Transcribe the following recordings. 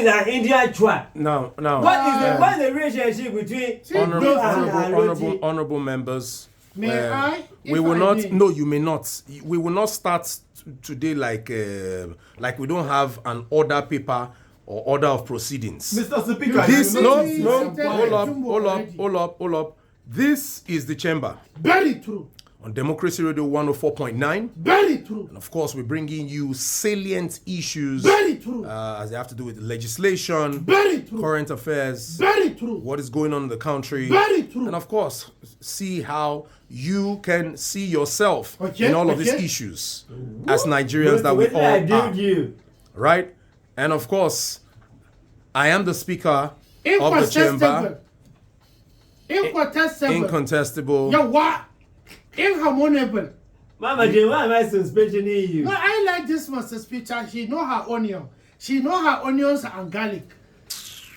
An Indian chua. No. What is the relationship between honorable members? May I? We will not. May. No, you may not. We will not start today like we don't have an order paper or order of proceedings. Mr. Speaker, this hold up. This is the chamber. Very true. On Democracy Radio 104.9. Very true. And of course, we're bringing you salient issues. Very true. As they have to do with legislation. Very true. Current affairs. Very true. What is going on in the country. Very true. And of course, see how you can see yourself in all of these issues as Nigerians that we all are. Right? And of course, I am the speaker of the chamber. Incontestable. Yeah, what? Inharmoniable. Mama Jane, why am I suspecting you? No, I like this Mr. Speaker. She know her onion. She know her onions and garlic.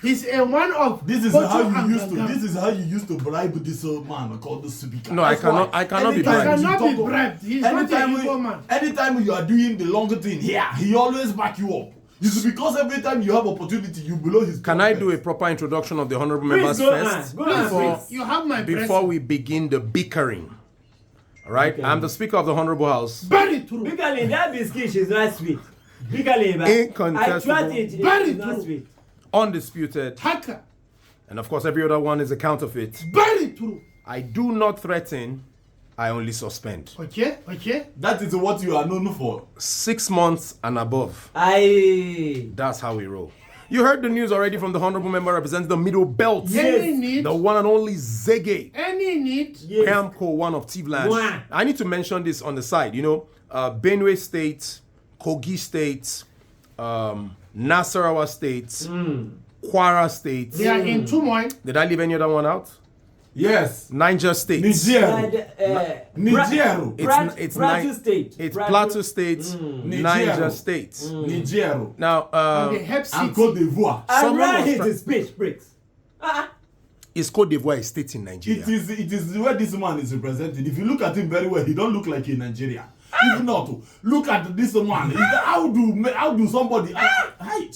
He's a one of. This is how you used to bribe this old man called the speaker. No, I cannot be bribed. I cannot be bribed. He's not a evil man. Anytime you are doing the longer thing here, he always back you up. It's because every time you have opportunity, you blow his. Can I do a proper introduction of the honorable members first? You have my before we begin the bickering. All right, okay. I'm the Speaker of the Honourable House. Very true. Bickering, that biscuit is not sweet. Bickering, incontestable. I tried it. Very not sweet. Undisputed. Hacker. And of course, every other one is a counterfeit. Very true. I do not threaten. I only suspend. Okay. That is what you are known for. 6 months and above. That's how we roll. You heard the news already from the honorable member representing the Middle Belt. Yes. The one and only Zege. Any need. Yes. Camco, one of Tivland. I need to mention this on the side. You know, Benue State, Kogi State, Nasarawa State, Kwara State. They are in turmoil. Did I leave any other one out? Yes. Niger State. Niger. It's Plateau State. It's Plateau State. Niger State. Niger. Now, and Cote d'Ivoire. Someone hit his speech breaks. Is Cote d'Ivoire a state in Nigeria? It is where this man is represented. If you look at him very well, he don't look like in Nigeria. If not, look at this man. How do somebody?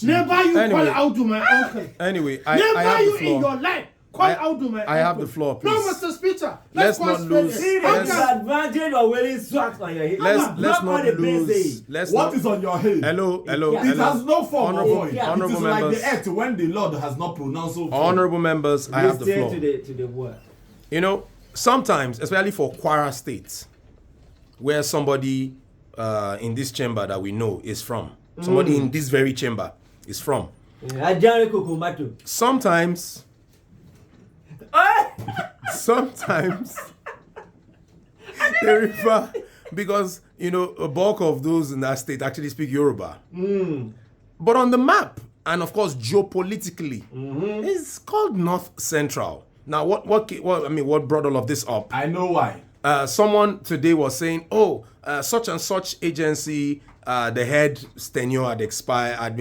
Never you call out to my uncle. Anyway, I Never have you the floor. in your life. Call out to my uncle. I have the floor, please. No, Mr. Speaker. Let's not lose. Advantage of wearing socks on your head. Let's not lose. What is on your head? Hello. It has no form of void. Honorable it is members. like the earth when the Lord has not pronounced so. Honorable members, I have the floor. To the word. You know, sometimes, especially for Kwara State, where somebody in this chamber that we know is from, somebody in this very chamber is from. Sometimes they refer, because you know a bulk of those in that state actually speak Yoruba. But on the map, and of course geopolitically, it's called North Central. Now, what brought all of this up? I know why. Someone today was saying, such and such agency, the head's tenure had expired.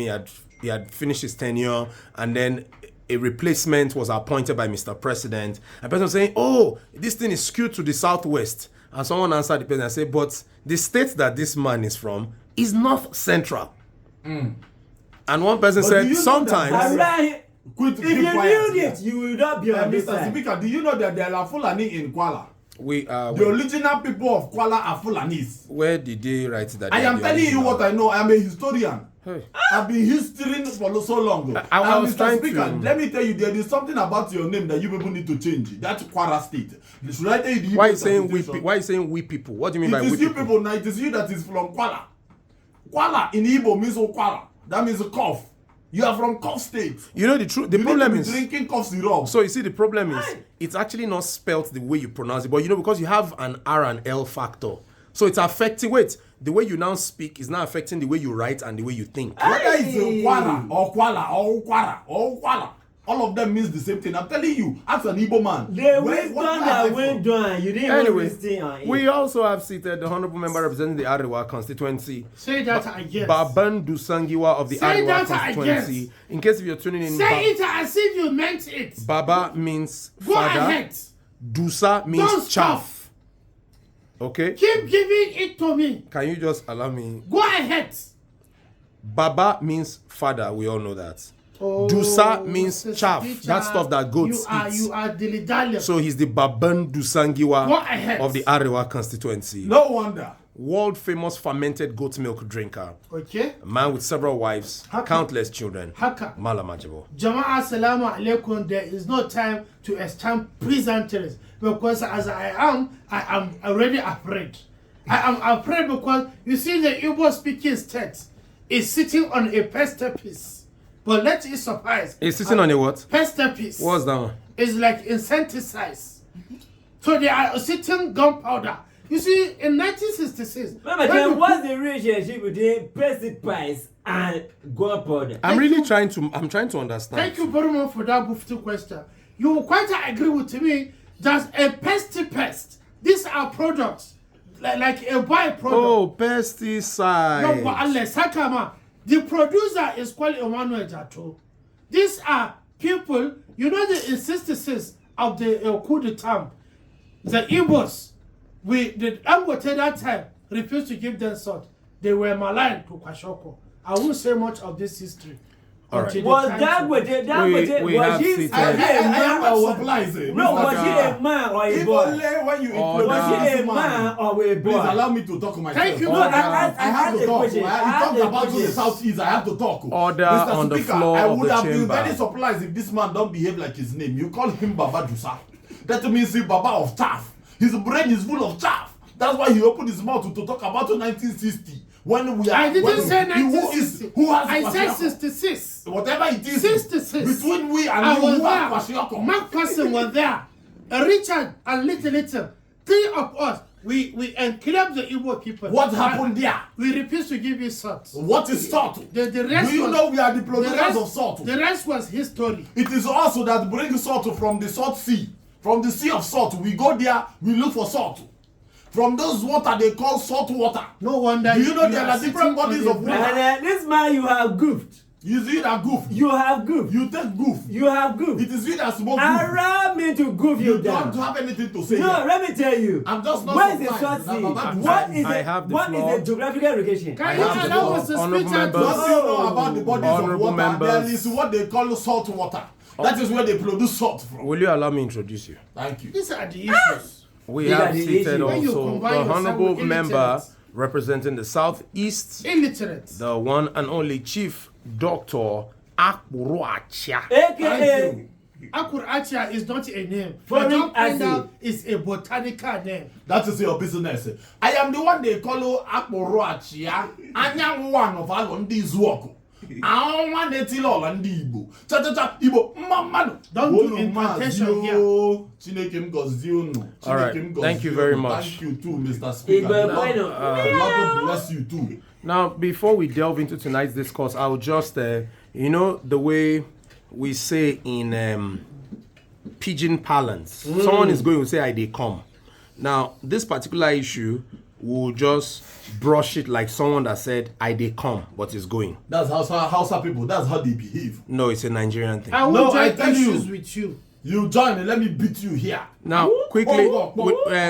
He had finished his tenure, and then a replacement was appointed by Mr. President. And the person was saying, this thing is skewed to the southwest. And someone answered the person and said, but the state that this man is from is North Central. And one person said, sometimes... If you build it, you will not be on this Mr. side. Speaker, do you know that there are Fulani in Kuala? The original people of Kuala are Fulanis. Where did they write that? I am telling you what I know. I am a historian. Hey. I've been historian for so long. I was Mr. Speaker, let me tell you, there is something about your name that you people need to change. That's Kwara State. Should I tell you why are you saying we people? What do you mean by we people? It is you people now. It is you that is from Kuala. Kuala in Igbo means Kwala. That means a cough. You are from cough state. You know the truth. The problem is drinking cough syrup. So you see, the problem is it's actually not spelt the way you pronounce it, but you know, because you have an R and L factor, so it's affecting. Wait, the way you now speak is now affecting the way you write and the way you think. Whether it's Kwara or Kuala or Kwara or Kuala, all of them means the same thing. I'm telling you, ask an Igbo man. The wisdom that went down, you didn't anyway, we also have seated the honorable member representing the Arewa constituency. Say that again. Baban Dusangiwa of the Arewa constituency. In case if you're tuning in. Say it as if you meant it. Baba means Go father. Ahead. Dusa means Don't chaff. Okay? Keep giving it to me. Can you just allow me? Go ahead. Baba means father. We all know that. Dusa means Mr. chaff. Speaker, That stuff that goats eat. You are dilly-dally. So he's the Baban Dusangiwa Go ahead. of the Arewa constituency. No wonder. World famous fermented goat milk drinker. Okay. A man with several wives, countless children. Haka. Malamajibo. Jama'a assalamu alaikum. There is no time to exchange pleasantries because as I am already afraid. I am afraid because you see the Igbo speaking state is sitting on a pester piece. But let it suffice. He's sitting on a what? Pester piece. What's that one? It's like insecticides. So they are sitting gunpowder. You see, in 1966. Remember, then what's the relationship between pesticides and gunpowder? I'm trying to understand. Thank you very much for that beautiful question. You will quite agree with me that a pest, these are products like a byproduct. Oh, pesticide. No, but unless Sakama, the producer is called Emmanuel Jato. These are people, you know the insistence of the coup d'etat. The Igbos, the Angote that time refused to give them salt. They were maligned to Kwashoko. I won't say much of this history. Alright. Was Dangote, We have was he seated. a man or was supplies. no? Was he a man or a If boy? only when you Order. Was he introduce a man or a Please boy? allow me to talk myself. Thank you. No, I I have to a talk. question. You I have talked a about the question. Southeast. I have to talk. Order Mr. on the Speaker, floor I of would the have been chamber. very surprised if this man don't behave like his name. You call him Baba Jusa. That means he's Baba of chaff. His brain is full of chaff. That's why he opened his mouth to talk about 1960. When we are, I didn't say when- 1960. Who has I said Kwashiorkor? 66. Whatever it is, 66. between we and I you, was who has there. Kwashiorkor? Mark Person was there. Richard and Little. Three of us. We enclave the Igbo people. What happened there? We refused to give you salt. What is salt? The rest Do you was, know we are the the producers rest, of salt? The rest was history. It is also that bring salt from the salt sea. From the sea of salt, we go there, we look for salt. From those water they call salt water. No wonder. Do you know there are sitting different on bodies a of water? And this man, you have goofed. You see that goof? You have goofed. You take goof. You have goofed. It is you that smoke goof. Allow me to goof You you down. don't have anything to say. No, here. let me tell you. I'm just not Where is the surprised short that sea? Baba What Dusa- is I have the what floor. is the geographical location? Can I you have the allow floor. us to Honourable speak out? members. What do you know about the bodies Honourable of water? members. There is what they call salt water. That is where they produce salt from. Will you allow me introduce you? Thank you. These are the issues. We These are have the seated issues. When you also combine the yourself honourable with member illiterates. representing the Southeast, Illiterate. the one and only Chief Dr. Akburuachia. AKA. Akur Achia is not a name. Foreign John Pender acid. is a botanical name. That is your business. I am the one they call Akporoachia. I am one of all on this work. I want to tell all on the Igbo. Cha Igbo, mama. Don't do incantation here. Chinekem Goziono. All right. Thank you very much. Thank you too, Mr. Speaker. Igbo bueno. God bless you too. Now, before we delve into tonight's discourse, I'll just, the way we say in pidgin parlance, someone is going to say, I dey come. Now, this particular issue will just brush it like someone that said, I dey come, but is going. That's Hausa people. That's how they behave. No, it's a Nigerian thing. I will No, I join tell you. issues with you. You join and let me beat you here. Now, quickly, Oh,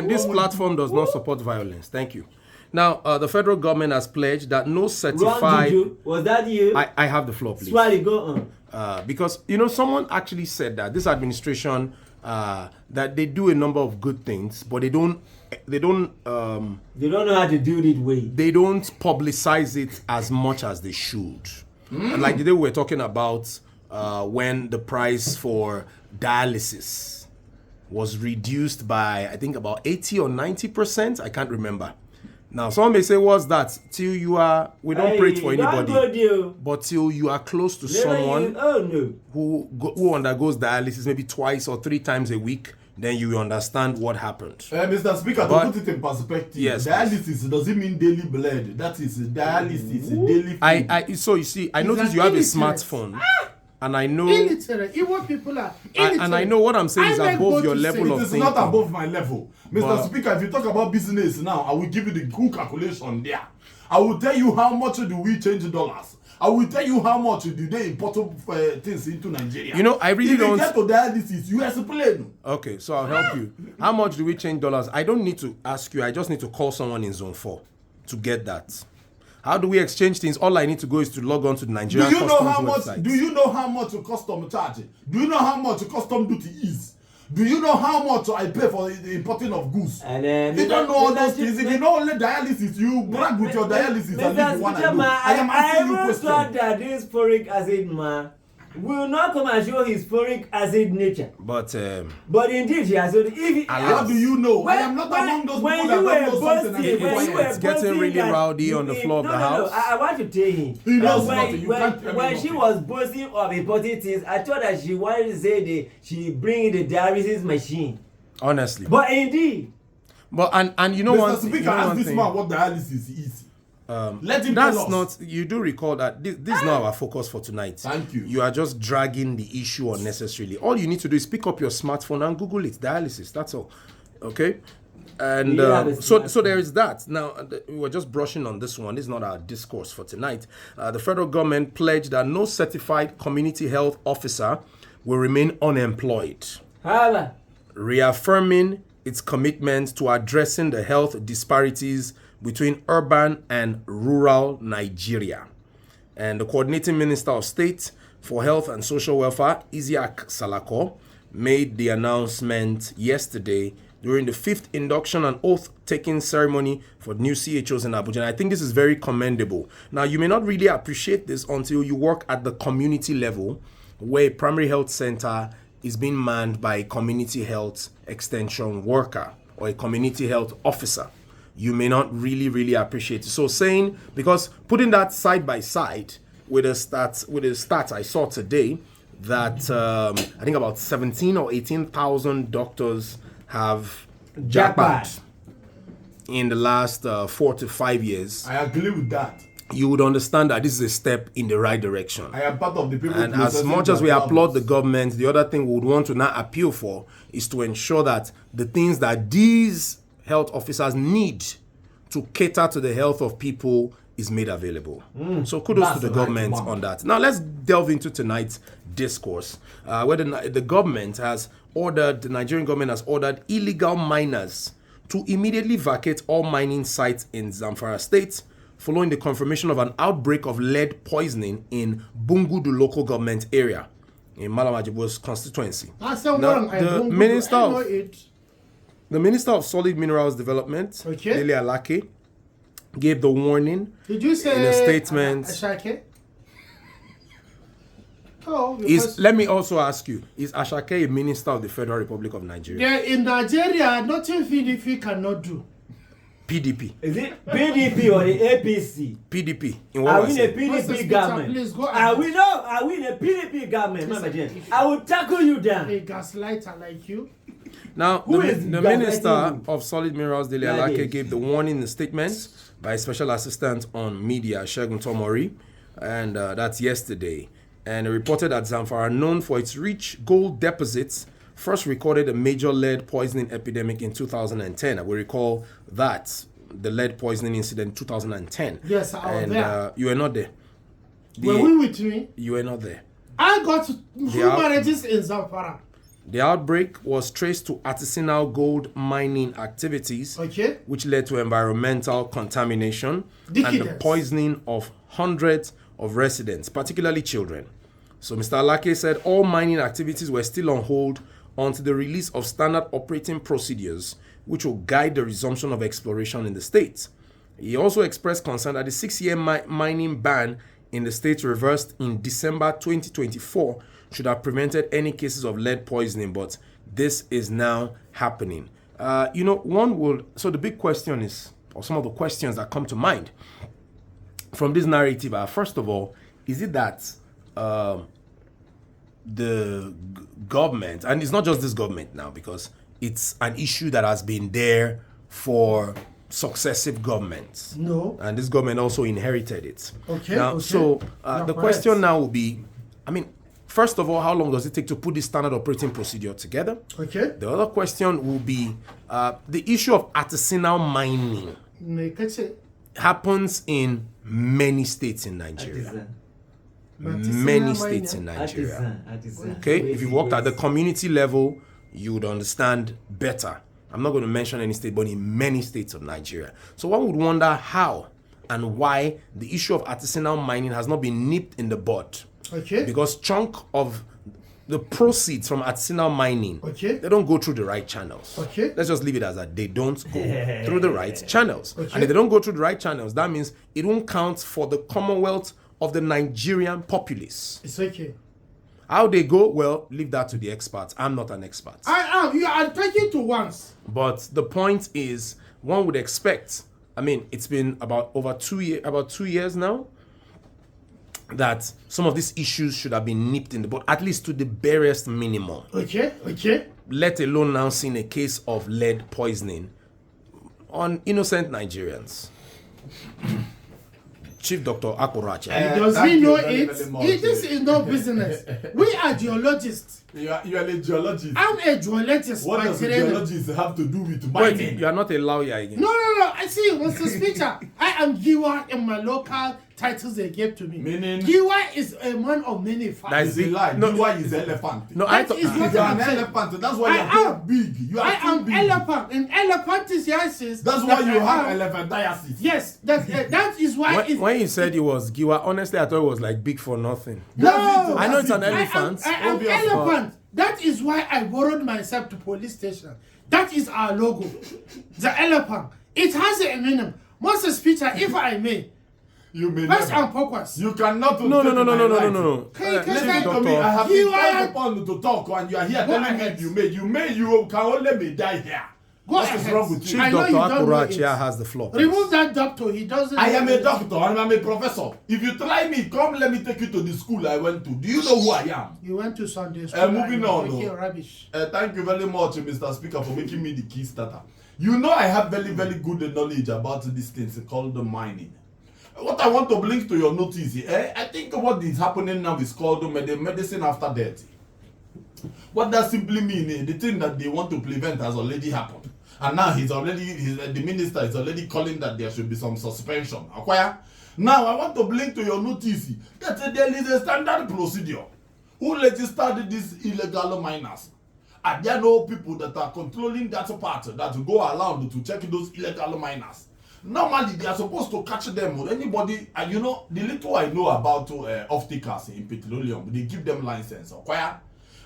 this platform does not support violence. Thank you. Now, the federal government has pledged that no Wrong certified... juju. Was that you? I have the floor, please. Swally, go on. Because, someone actually said that this administration, that they do a number of good things, but they don't They don't know how to do it way. they don't publicize it as much as they should. And like the day we were talking about when the price for dialysis was reduced by, I think, about 80 or 90%. I can't remember. Now, someone may say, what's that? Till you are, we don't pray it for anybody, but till you are close to someone who undergoes dialysis maybe twice or 3 times a week, then you will understand what happened. Mr. Speaker, But- to put it in perspective, Yes, dialysis doesn't mean daily blood. That is dialysis, daily food. So you see, I He's noticed an you have a illiterate. smartphone, and I know, Illiterate. Igbo people are illiterate. and I know what I'm saying is I above beg your God to level say of It is thinking. not above my level. Mr. But- Speaker, if you talk about business now, I will give you the good calculation there. I will tell you how much do we change dollars. I will tell you how much do they import things into Nigeria. I really if don't... If you get to dialysis, you explain. Okay, so I'll help you. How much do we change dollars? I don't need to ask you. I just need to call someone in Zone 4 to get that. How do we exchange things? All I need to go is to log on to the Nigerian Do you know Customs how much? website. Do you know how much a custom charge? Do you know how much a custom duty is? Do you know how much I pay for the importing of goods? And You don't know all those things. If you know only dialysis, you brag with your dialysis and leave the one I do. I am asking you I even thought questions. that this folic acid man will not come and show his folic acid nature. But Indeed, he has. So if How do you know? I am not when- among those when people you that were don't know something and boasting, keep when you quiet. were It's getting boasting really that rowdy you on the in- floor of the house. I want to tell him. He knows when, nothing. You can't tell me when she nothing. was boasting of important things, I thought that she wanted to say she bring the dialysis machine. honestly, But indeed, and you know Mr. one Speaker, you know ask one this thing. man what dialysis is. Let him tell That's us. not. You do recall that this is not our focus for tonight. Thank you. You are just dragging the issue unnecessarily. All you need to do is pick up your smartphone and Google it. Dialysis. That's all. Okay. And You have a so there is that. Now we were just brushing on this one. This is not our discourse for tonight. The federal government pledged that no certified community health officer will remain unemployed, however, reaffirming its commitment to addressing the health disparities between urban and rural Nigeria. And the coordinating minister of state for health and social welfare, Isiaq Salako, made the announcement yesterday during the 5th induction and oath-taking ceremony for new CHOs in Abuja. And I think this is very commendable. Now, you may not really appreciate this until you work at the community level, where a primary health center is being manned by a community health extension worker or a community health officer. You may not really appreciate it. So saying, because putting that side by side with the stats I saw today, that I think about 17 or 18,000 doctors have jackpot in the last 4 to 5 years. I agree with that. You would understand that this is a step in the right direction. I am part of the people. And as processing much as we their applaud the problems. government, the other thing we would want to now appeal for is to ensure that the things that these health officers need to cater to the health of people is made available. So kudos That's to the the right government one. on that. Now let's delve into tonight's discourse, where the Nigerian government has ordered illegal miners to immediately vacate all mining sites in Zamfara state, following the confirmation of an outbreak of lead poisoning in Bungudu local government area in Malamajibo's constituency. I said, Now, well, the Minister of Solid Minerals Development, Okay. Dele Alake, gave the warning Did you say in a statement. Ashake? Oh, Let me also ask you, is Ashake a minister of the Federal Republic of Nigeria? yeah, in Nigeria, nothing PDP cannot do. PDP. is it PDP or the APC? PDP. In what Are was we in a it? Mr. PDP Speaker, government? please go Are ahead. we in a PDP government? Mama Jane? I will tackle you down. A gaslighter like you. Now, Who is the gaslighting Minister you? of Solid Minerals, Dele Yeah, Alake, yes. gave the warning in a statement by Special Assistant on Media, Shegun Tomori, and that's yesterday. And it reported that Zamfara, known for its rich gold deposits, first recorded a major lead poisoning epidemic in 2010. I will recall that, the lead poisoning incident in 2010. Yes, I was there. You were not there. Were we with me? You were not there. I got 2 Yeah. marriages in Zamfara. The outbreak was traced to artisanal gold mining activities, Okay. which led to environmental contamination and the Decadence. poisoning of hundreds of residents, particularly children. So Mr. Alake said all mining activities were still on hold until the release of standard operating procedures, which will guide the resumption of exploration in the state. He also expressed concern that the 6-year mining ban in the state reversed in December 2024 should have prevented any cases of lead poisoning, but this is now happening. So the big question is, or some of the questions that come to mind from this narrative are, first of all, is it that the government, and it's not just this government now, because it's an issue that has been there for successive governments. No. And this government also inherited it. Okay, Now, okay. so You're the correct. question now will be, first of all, how long does it take to put this standard operating procedure together? Okay. The other question will be the issue of artisanal mining Me kace, happens in many states in Nigeria. Many states in Nigeria. Artisan. Okay, if you worked at the community level, you would understand better. I'm not going to mention any state, but in many states of Nigeria. So one would wonder how and why the issue of artisanal mining has not been nipped in the bud. Okay. Because chunk of the proceeds from artisanal mining, Okay. they don't go through the right channels. Okay. Let's just leave it as that. They don't go through the right channels. Okay. And if they don't go through the right channels, that means it won't count for the Commonwealth of the Nigerian populace. It's okay. How they go, well, leave that to the experts. I'm not an expert. I am. You are talking to once. But the point is, one would expect, I mean, it's been about 2 years now, that some of these issues should have been nipped in the bud, at least to the barest minimum. Okay. Okay. Let alone now seeing a case of lead poisoning on innocent Nigerians. Chief Dr. Akuracha. Does thank he you know very, it? very much. This is no business. We are geologists. You are a geologist. I'm a geologist. What by does a training. geologist have to do with Wait, mining? you are not a lawyer again. No. I see, Mr. Speaker. I am Giwa in my local titles they gave to me. Meaning? Giwa is a man of many facts. That's It's a lie. No. Why is elephant? No, I That thought is what You are I'm an saying. elephant. That's why I you are am. too big. You are I too am big. elephant. In elephantiasis. That's why you have elephantiasis. Yes, that is why it's... when you said it was Giwa, honestly, I thought it was like big for nothing. No! I know it's an I am, elephant. I am Obviously. elephant. That is why I borrowed myself to police station. That is our logo. The elephant. It has a meaning. Mr. Speaker, if I may, You may first never. and focus. You cannot. No. take my right. Can Listen I- to me. I have You been are- called upon to talk, and you are here Go telling ahead. me you can only be die here. Go What is ahead. wrong with Chief you? I know Dr. you don't know Akuracha it. has the floor. Remove that doctor. He doesn't... I am a doctor and I'm a professor. If you try me, come let me take you to the school I went to. Do you know who I am? You went to Sunday school. Moving and on, you're taking no. rubbish. Thank you very much, Mr. Speaker, for making me the key starter. You know I have very, very good knowledge about these things called the mining. What I want to bring to your notice, I think what is happening now is called the medicine after death. What that simply means, the thing that they want to prevent has already happened. And now the minister is already calling that there should be some suspension. Acquire? Now I want to bring to your notice that there is a standard procedure. Who registered these illegal miners? And there are no people that are controlling that part that go around to check those illegal miners. Normally, they are supposed to catch them or anybody. And you know, the little I know about off-takers in petroleum, they give them license. Acquire?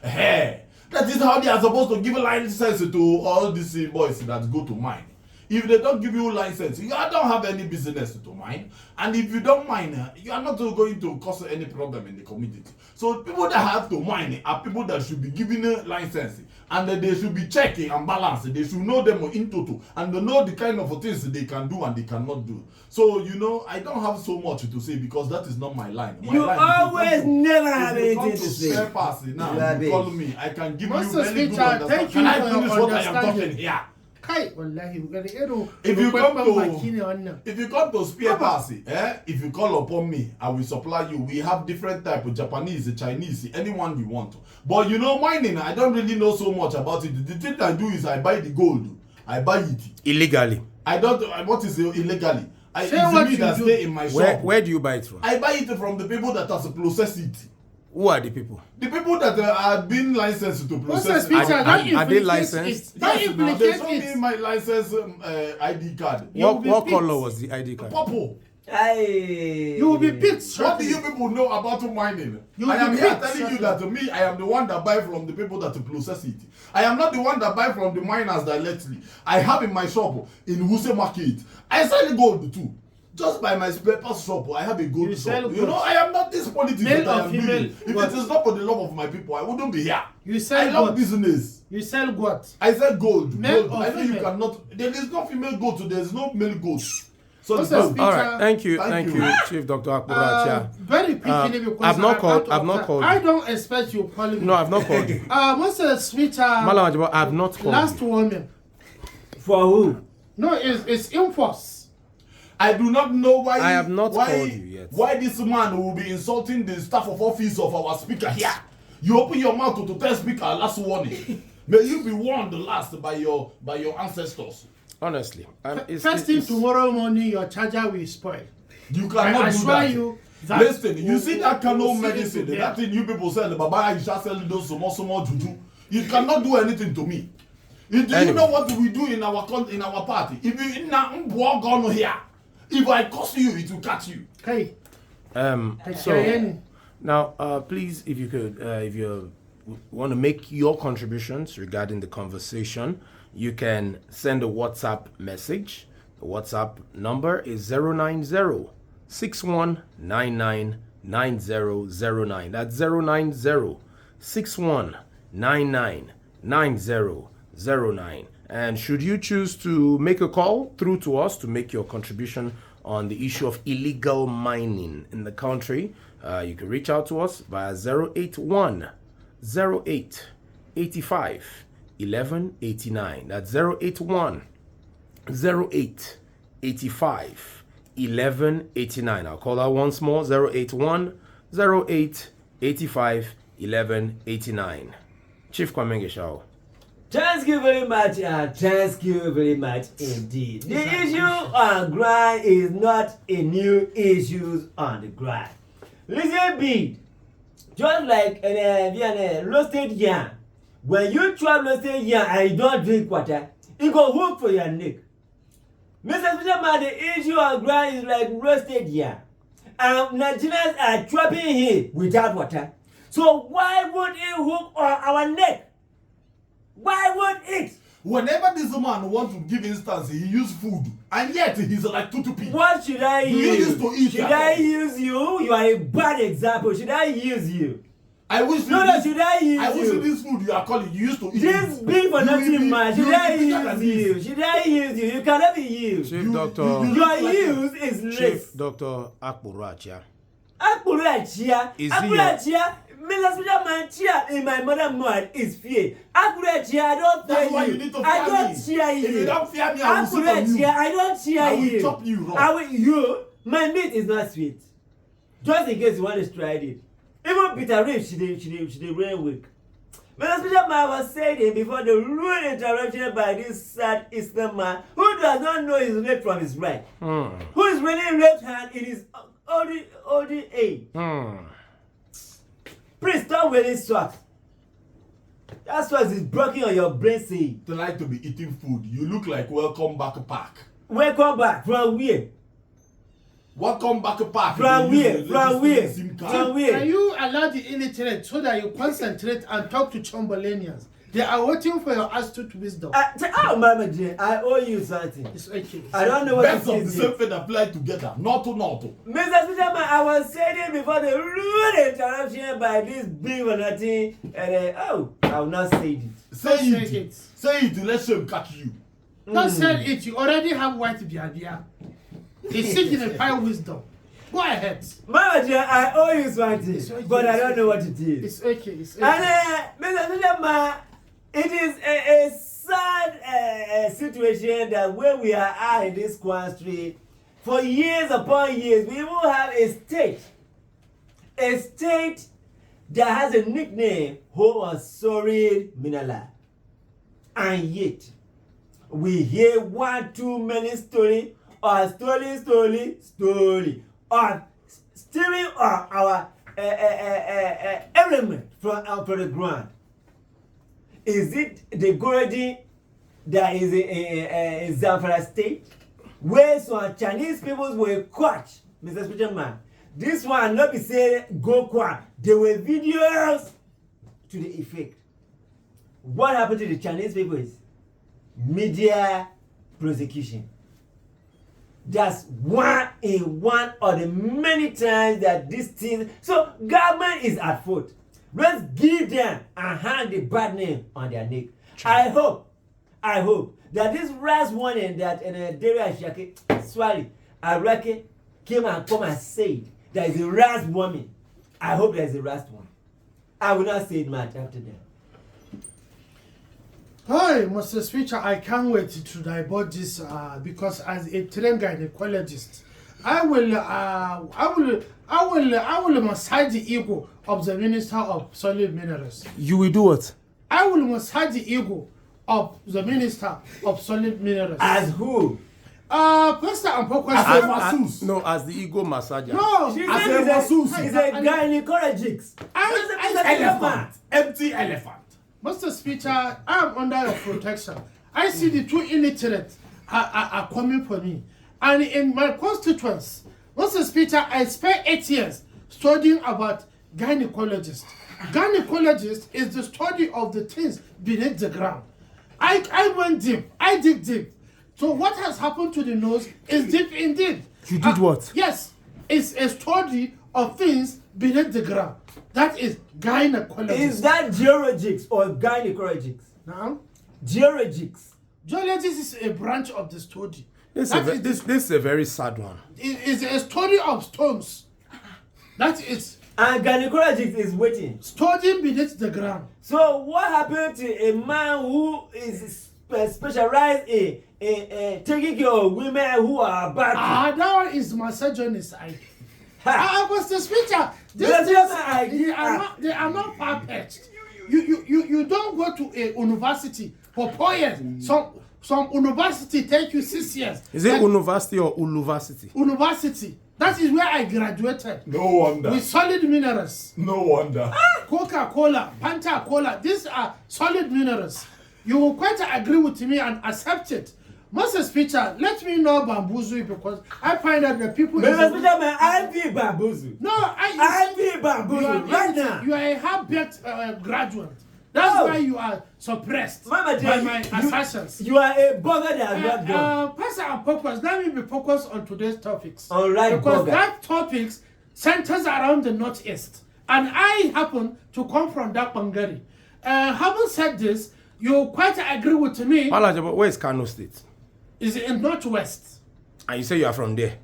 Hey, that is how they are supposed to give a license to all these boys that go to mine. If they don't give you license, you don't have any business to mine. And if you don't mine, you are not going to cause any problem in the community. So people that have to mine are people that should be given a license. And they should be checking and balancing. They should know them in total. And they know the kind of things they can do and they cannot do. So, you know, I don't have so much to say because that is not my line. My You line, always never have if you come anything to say. spare parts now, Rubbish. you call me. I can give Mr. you very good Speaker, understanding. thank you Can I for finish your what I am understanding. talking here? Kai, wallahi, we're gonna If you come If you come to spare parts, if you call upon me, I will supply you. We have different type of Japanese, Chinese, anyone you want. But you know, mining, I don't really know so much about it. The thing I do is I buy the gold. I buy it. Illegally. I don't. What is illegally? It's Say what me you that do. stay in my shop. Where do you buy it from? I buy it from the people that has processed it. Who are the people? The people that are being licensed to Mr. process Speaker, it. Are don't they implicate licensed? it. Don't Yes, now, they implicate show me it. my license ID card. You will What, be what picked. color was the ID card? Purple. Aye. You will be picked What do shortly. you people know about mining? You I am will here be telling you picked that me, I am the one that buy from the people that process it. I am not the one that buy from the miners directly. I have in my shop in Wuse Market. I sell gold too. Just by my spare parts shop, I have a gold You shop. sell You know, gold. I am not this politics Male that I or am female? doing. If What? it is not for the love of my people, I wouldn't be here. You I sell love what? business. You sell what? I said gold. Male Gold. or I know you female? cannot. There is no female goat. There is no male goat. So What's it's the gold. speech? All right, thank you, Thank thank you. you, Chief Dr. Akuracha. Very quickly because I've not I'm called- out of I've not time. called I you. don't expect you calling me. No, I've not called you. Mr. Speaker, Malam Ajibo, I've not called last you. woman. For who? No, it's impulse. I do not know why. I have not why, called you yet. Why this man will be insulting the staff of office of our speaker here? You open your mouth to tell speaker last warning. May you be warned last by your ancestors. Honestly, First thing tomorrow morning, your charger will spoil. You I cannot do assure that. you that. Listen, you see that we'll Kano see it medicine, today. that thing you people sell, Baba Aisha sell those small juju. It cannot do anything to me. Do you Anyway. know what we do in our party? If you walk on here, If I curse you, it will catch you. Okay. So now, please, if you could, if you want to make your contributions regarding the conversation, you can send a WhatsApp message. The WhatsApp number is 090-6199-9009. That's 090-6199-9009. And should you choose to make a call through to us to make your contribution on the issue of illegal mining in the country, you can reach out to us via 081 08 85 1189. That's 081 08 85 1189. I'll call that once more, 081 08 85 1189. Chief Kwame Ngeshao. Thank you very much, thank you very much indeed. The issue on ground is not a new issue on the ground. Listen, bit, just like a roasted yam. When you try roasted yam and you don't drink water, it go hook for your neck. Mr. Fisherman, the issue on ground is like roasted yam. And Nigerians are trapping here without water. So why would it hook on our neck? Why would it? Whenever this man wants to give instance, he use food, and yet he's like tutupi. What should I use? Used to eat should I use you? You are a bad example. Should I use you? I wish. No, should I use I wish you? this food you are calling. You used to eat. This beef for nothing, man. Should I use you? Should I use you? You cannot be used. Chief Doctor. Your use is less. Chief Doctor Akburachia. Akurachia. Is he Akurachia. Mr. Fisherman, cheer in my mother mouth is fear. Akurachia, I don't fear That's why you. you need to I fear don't me. cheer you. If you don't fear me, I will sit on you. Akurachia, I don't cheer I will you. chop you raw. I will, you, my meat is not sweet. Just in case you want to try it. Even Peter Reeve, she did rain week. Mr. Fisherman was saying before the rude interruption by this sad Islam man who does not know his left from his right. Who is running left hand in his old age. Please stop wearing socks. That socks is broken on your brain seed. They like to be eating food. You look like welcome back pack. Welcome back. From where? Welcome back pack. From where? From where? From where? Can you allow the illiterate so that you concentrate and talk to Chamberlainians? They are waiting for your astute wisdom. Mama Jane, I owe you something. It's okay. I don't know what Best it of the is. same thing apply together. Not to. Mr. Fisherman, I was saying before the rude interruption by this big or nothing, and I will not say it. Say Say it. it. Say it. Let shame catch you. Don't say it. You already have white behavior. They signify wisdom. Go ahead. Mama Jane, I owe you something, okay, but I don't okay. know what it is. It's okay. It's okay. And Mr. Fisherman, it is a sad situation that where we are at in this country, for years upon years, we will have a state that has a nickname, Honourable Minala. And yet, we hear one too many story, or story, or stealing our element from the ground. Is it the Gorodi that is in Zamfara state, where some Chinese people were caught, Mr. Speakerman? This one not be saying go caught. There were videos to the effect. What happened to the Chinese people is media prosecution. That's one of the many times that this thing. So government is at fault. Let's give them and hang the bad name on their neck. I hope that this last warning that Daria Shaki Swali Arake came and come and said there is a last warning. I hope there is a last one. I will not say it much after that. Hi, Mr. Speaker, I can't wait to debate this because as a trained gynecologist, I will massage the ego of the Minister of Solid Minerals. You will do what? I will massage the ego of the Minister of Solid Minerals. As who? Pastor and As a masseuse. No, as the ego massager. No, She As said a masseuse. he's a gynecologist. Elephant. Empty elephant. Mr. Speaker, I am under your protection. I see the two illiterate are coming for me. And in my constituents, Mr. Speaker, I spent 8 years studying about gynecologist. Gynecologist is the study of the things beneath the ground. I went deep. I dig deep. So what has happened to the nose is deep indeed. You did what? Yes. It's a study of things beneath the ground. That is gynecologist. Is that geologics or gynecologics? Now, Geologics. geologist is a branch of the study. This is a very sad one. It is a study of stones. That is And gynecologics is waiting. studying beneath the ground. So what happened to a man who is specialized in taking care of women who are bad? That one is misogynist. Mr. Speaker, they are not perfect. You don't go to a university for 4 years. Some university take you 6 years. Is it university or university? University. That is where I graduated. No wonder. With solid minerals. No wonder. Coca-Cola, Fanta Cola, these are solid minerals. You will quite agree with me and accept it. Mr. Speaker, let me know bamboozle because I find that the people... Mr. Speaker, I feel bamboozle. No, I feel bamboozle right now. You are a half-baked graduate. That's why you are suppressed by my assertions. You are a bugger that has not done. Pastor and purpose, let me be focused on today's topics. All right, because bugger. that topics centers around the Northeast. And I happen to come from that Bangari. Having said this, you quite agree with me. Malaja, but where is Kano State? Is in Northwest. And you say you are from there.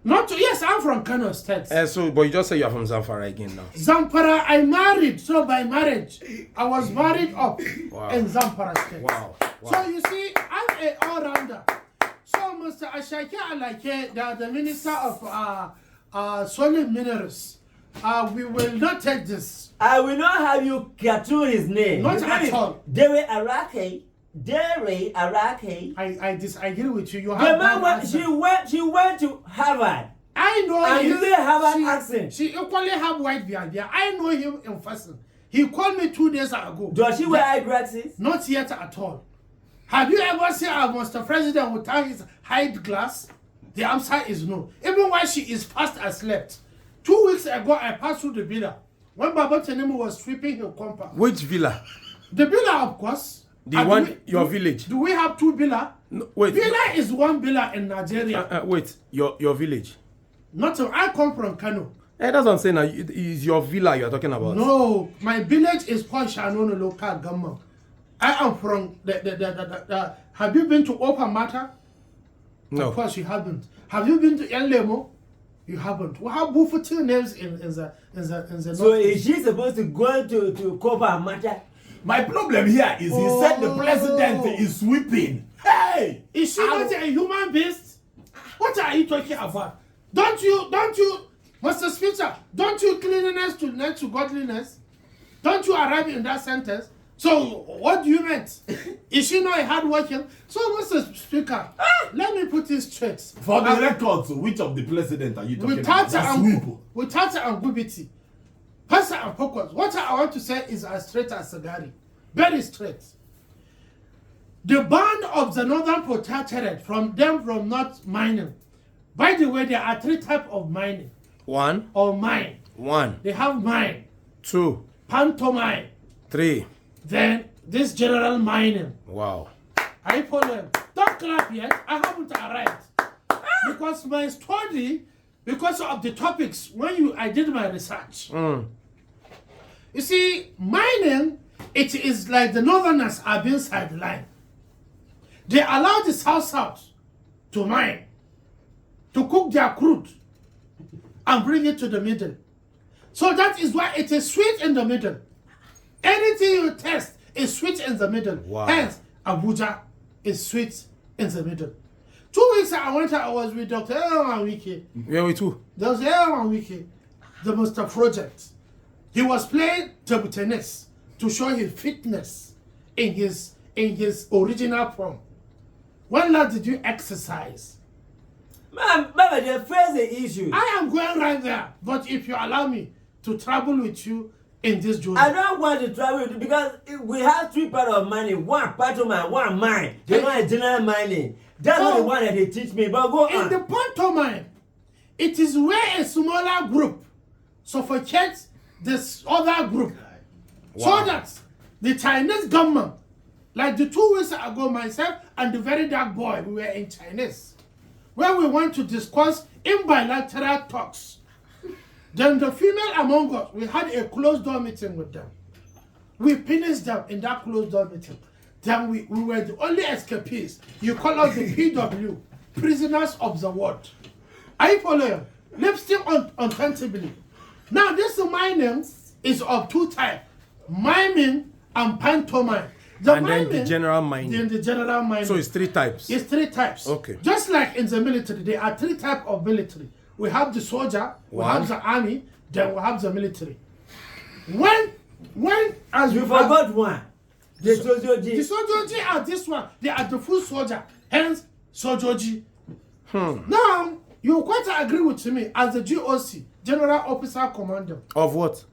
Yes, I'm from Kano State. But you just say you are from Zamfara again now. Zamfara, I married. So by marriage, I was married up in Zamfara State. Wow. So you see, I'm an all-rounder. So Mr. Ashake Alake, the Minister of Solid Minerals, we will not take this. I will not have you cartoon his name. Not at all. Dere Arake. I disagree with you. You The have man bad accent. she went to Harvard. I know And him. you didn't have an accent. She equally have white beard. I know him in person. He called me 2 days ago. Does she wear eyeglasses? Not yet at all. Have you ever seen our Mr. President without his hide glass? The answer is no. Even while she is fast asleep. 2 weeks ago, I passed through the villa. When Baba Tenemu was sweeping her compound. Which villa? The villa, of course. The one, your village? Do we have 2 villa? No, wait. Villa is 1 villa in Nigeria. Wait, your village? I come from Kano. That's what I'm saying. Now, it is your villa you're talking about? No, my village is called Shanono local government. I am from have you been to Opa Mata? No. Of course you haven't. Have you been to Enlemo? You haven't. We have Bufutil names in the So is she supposed to go to Copa Mata? My problem here is he said the president is sweeping. Hey! Is she not a human beast? What are you talking about? Don't you, Mr. Speaker, don't you cleanliness to next to godliness? Don't you arrive in that sentence? So what do you mean? Is she not a hard working? So Mr. Speaker, let me put this straight. For the records, which of the president are you talking about? Without ambiguity. Pastor and focus. What I want to say is as straight as Sagari. Very straight. The band of the Northern Protectorate from not mining. By the way, there are 3 types of mining. 1. Or mine. 1. They have mine. 2. Pantomime. 3. Then this general mining. Wow. Are you following? Don't clap yet. I haven't arrived. Because my study, because of the topics, I did my research. You see, mining, it is like the Northerners are being sidelined. They allow the South to mine, to cook their crude, and bring it to the middle. So that is why it is sweet in the middle. Anything you taste is sweet in the middle. Wow. Hence, Abuja is sweet in the middle. 2 weeks I was with Dr. Elman Wiki. Where we too? There was Elman Wiki, the Master Project. He was playing table tennis to show his fitness in his original form. When last did you exercise? Mama, they face the issue. I am going right there, but if you allow me to travel with you in this journey. I don't want to travel with you because we have 3 parts of mining. One part of mine, one mine. The one is general mining. That's not the one that they teach me. But go on. In the pantomime, it is where a smaller group suffocates this other group. So that the Chinese government, like the 2 weeks ago, myself and the very dark boy, we were in Chinese, where we want to discuss in bilateral talks. Then the female among us, we had a closed door meeting with them. We finished them in that closed door meeting. Then we were the only escapees. You call us the PW, prisoners of the world. I follow you. Lipstick untouchably. Now this mining is of 2 types. Miming and pantomime. And then the general mining. Then the general mining. So it's 3 types. It's 3 types. Okay. Just like in the military, there are 3 types of military. We have the soldier, we have the army, then we have the military. When as You forgot one. The Sojoji. the sojoji are this one, they are the full soldier, hence sojoji. Now you quite agree with me as the GOC, General Officer Commander. Of what?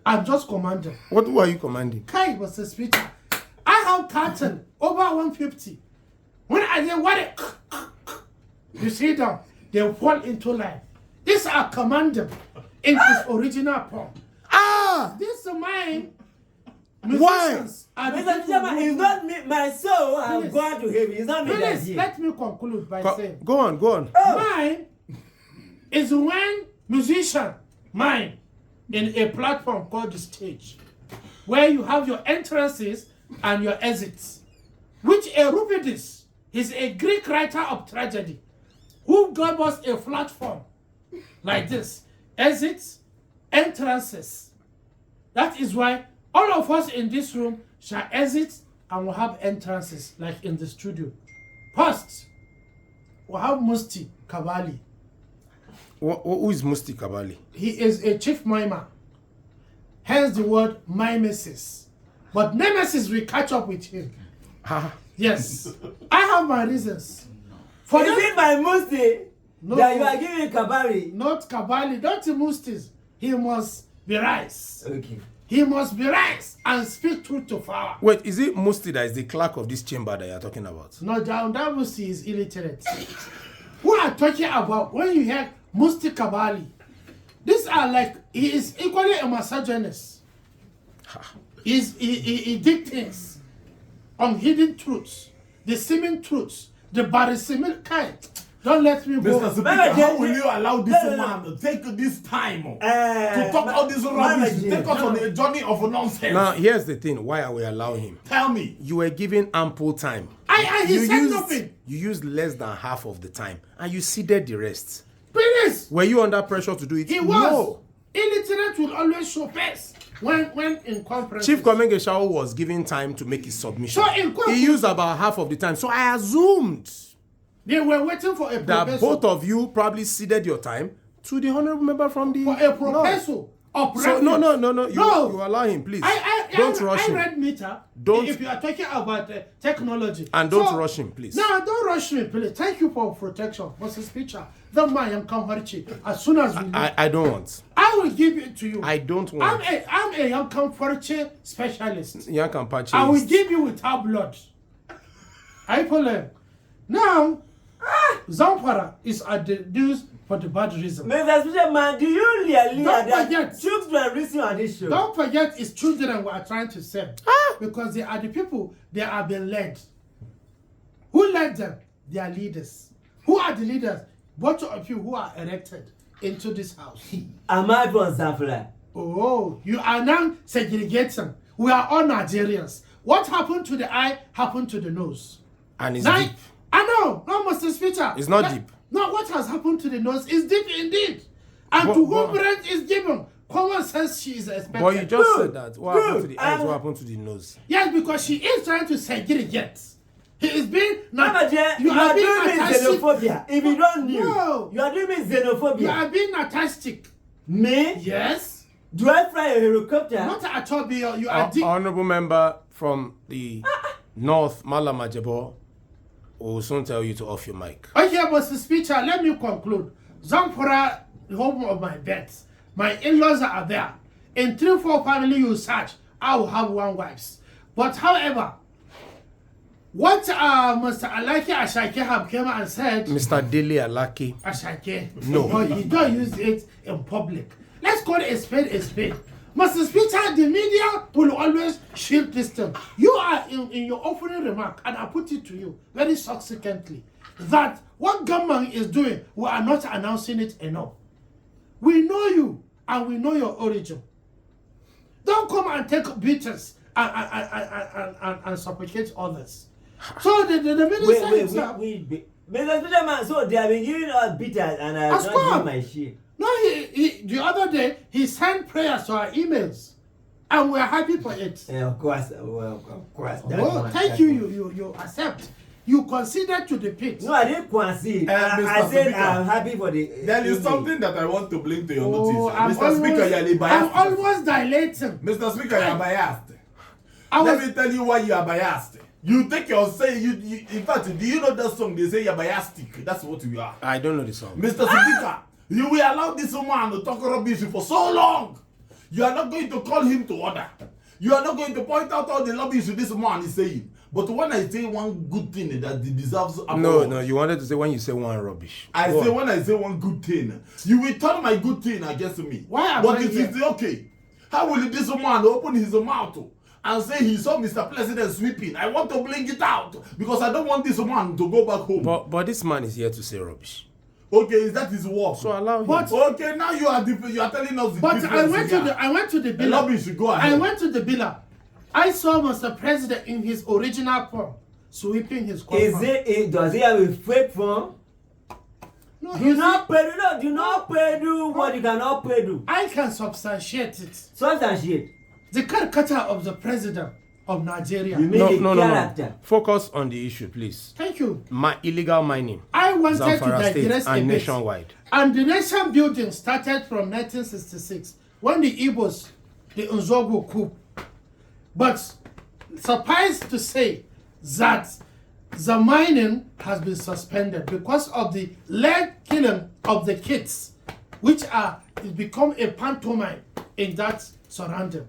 I'm just commander. What were you commanding? Kai was the speaker. I have cattle over 150. When I hear what you see them, they fall into line. These are commander in his original form. This is mine. Musicians are the Mr. people Chairman, who- it's not me. My soul, I'm Please. going to heaven. It's not me that's Please, here. let me conclude by saying Go on, go on. mine is when musician mine in a platform called the stage, where you have your entrances and your exits, which Euripides is a Greek writer of tragedy who gave us a platform like this: exits, entrances. That is why all of us in this room shall exit and will have entrances like in the studio. First, we'll have Musti Kabali. Who is Musti Kabali? He is a chief mimer. Hence the word mimesis. But nemesis will catch up with him. Yes. I have my reasons. For Is them, it my Musti No. that you are giving Kabari? not Kabali, not Mustis. He must be rice. Okay. He must be rice and speak truth to power. Wait, is it Musti that is the clerk of this chamber that you're talking about? No, that Musti is illiterate. Who are talking about when you hear Musti Kabali? These are like, he is equally a misogynist. He dictates on hidden truths, the seeming truths, the barisimil kind. Don't let me go. Mr. Speaker, how will you allow this man to take this time to talk all this rubbish, to take us on a journey of nonsense? Now, here's the thing. Why are we allowing him? Tell me. You were given ample time. He said nothing. You used less than half of the time, and you ceded the rest. Please. Were you under pressure to do it? He was. No. Illiterate will always show face when in conference. Chief Komenge was given time to make his submission. So in He used about half of the time. So I assumed they were waiting for a that proposal. both of you probably ceded your time to the honorable member from the For a proposal of So no. No. You allow him, please. Don't rush I him. read meter. Don't- If you are talking about technology. And don't So- rush him, please. No, don't rush me, please. Thank you for protection, Mr. Speaker. The man come as soon as we leave. I don't want. I will give it to you. I don't want. I'm a young comfortable specialist. Young Kampachi. I will give you without blood. I follow. Now, Zamfara is at the news for the bad reason. Mr. Speaker, man, do you really Don't that forget. children listen on this show? Don't forget, it's children we are trying to save. Because they are the people they are being led. Who led them? They are leaders. Who are the leaders? Both of you who are elected into this house. Am I from Zamfara? Oh, you are now segregating. We are all Nigerians. What happened to the eye happened to the nose. And it's Now, deep. I know, no, Mr. Speaker. It's not deep. No, what has happened to the nose is deep indeed. And to whom breath is given, common sense she is expected. But you just Good. said that. What happened to the eyes? Good. What happened to the nose? Yes, because she is trying to segregate. He is being Mama dear, you are being doing me narcissistic. xenophobia. If you don't know, No. you are doing me You xenophobia. are being narcissistic. Me? Yes. Do I fly a helicopter? Not at all, Bill. You are deep. Honorable member from the North, Malam Ajebo, will soon tell you to off your mic. Okay, Mr. Speaker, let me conclude. Zamfara, the home of my birth. My in-laws are there. in 3-4 family you search, I will have 1 wives. But however, what Mr. Alaki Ashake have came and said, Mr. Dele Alaki. Ashake, No. he don't use it in public. Let's call it a spade a spade. Mr. Speaker, the media will always shield this thing. You are in your opening remark, and I put it to you very succinctly, that what government is doing, we are not announcing it enough. We know you, and we know your origin. Don't come and take beaters and supplicate others. So the minister himself... Wait. Mr. Speakerman, so they have been giving us bitters and I have not given my share. No, he the other day, he sent prayers to our emails. And we're happy for it. Yeah, of course. Well, of course. Thank you. You accept. You consider to the pit. No, I didn't concede. Mr. I said Speaker, I'm happy for the... There is something that I want to bring to your Oh, notice. Mr. Speaker, you are biased. I'm almost dilating. Mr. Speaker, you are biased. I Let was, me tell you why you are biased. You take your say, in fact, do you know that song? They say you're biastic. That's what you are. I don't know the song. Mr. Speaker, you will allow this man to talk rubbish for so long. You are not going to call him to order. You are not going to point out all the rubbish this man is saying. But when I say one good thing that he deserves applause, No, you wanted to say when you say one rubbish. I say when I say one good thing, you will turn my good thing against me. Why am but I it here? is okay. How will this man open his mouth and say he saw Mr. President sweeping? I want to bring it out because I don't want this man to go back home. But this man is here to say rubbish. Okay, is that his work? So allow him. But- Okay, now you are telling us the but difference I went to the The bill. lobby should go ahead. I went to the bill. I saw Mr. President in his original form sweeping his Is compound. does he have a fake form? No, Do not do what you cannot do. I can substantiate it. Substantiate. The caricature of the president of Nigeria. You mean No. character? Focus on the issue, please. Thank you. Illegal mining. I wanted Zamfara to State digress a and bit. nationwide. And the nation building started from 1966 when the Igbos, the Nzogu coup. But suffice to say that the mining has been suspended because of the leg killing of the kids, which it become a pantomime in that surrounding.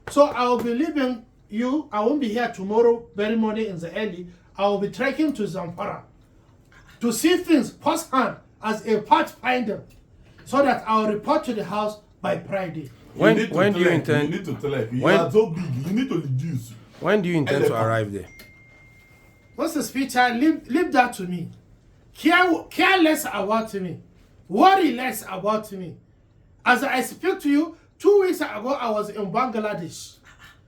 So I will be leaving you. I won't be here tomorrow, very morning in the early. I will be trekking to Zamfara to see things firsthand as a pathfinder, so that I will report to the house by Friday. When need to do you tell intend? You need to tell him. You when- are so big. You need to reduce. When do you intend to Elephant. arrive there? What's the speech? Leave that to me. Care less about me. Worry less about me. As I speak to you, 2 weeks ago I was in Bangladesh,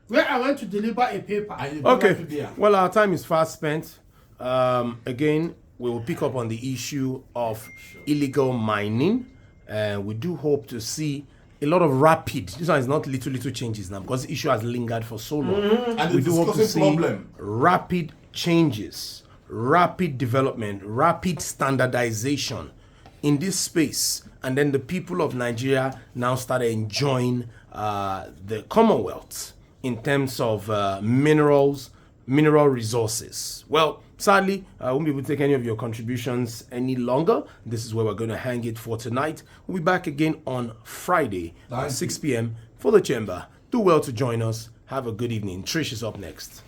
where I went to deliver a paper. And you go back to Okay. there. Well, our time is fast spent. Again, we will pick up on the issue of illegal mining. We do hope to see a lot of rapid. This one is not little changes now because the issue has lingered for so long. And We it's do hope to discussing see problem. rapid changes, rapid development, rapid standardization in this space, and then the people of Nigeria now start enjoying the Commonwealth in terms of mineral resources. Well, sadly, I won't be able to take any of your contributions any longer. This is where we're going to hang it for tonight. We'll be back again on Friday at 6 p.m. for the Chamber. Do well to join us. Have a good evening. Trish is up next.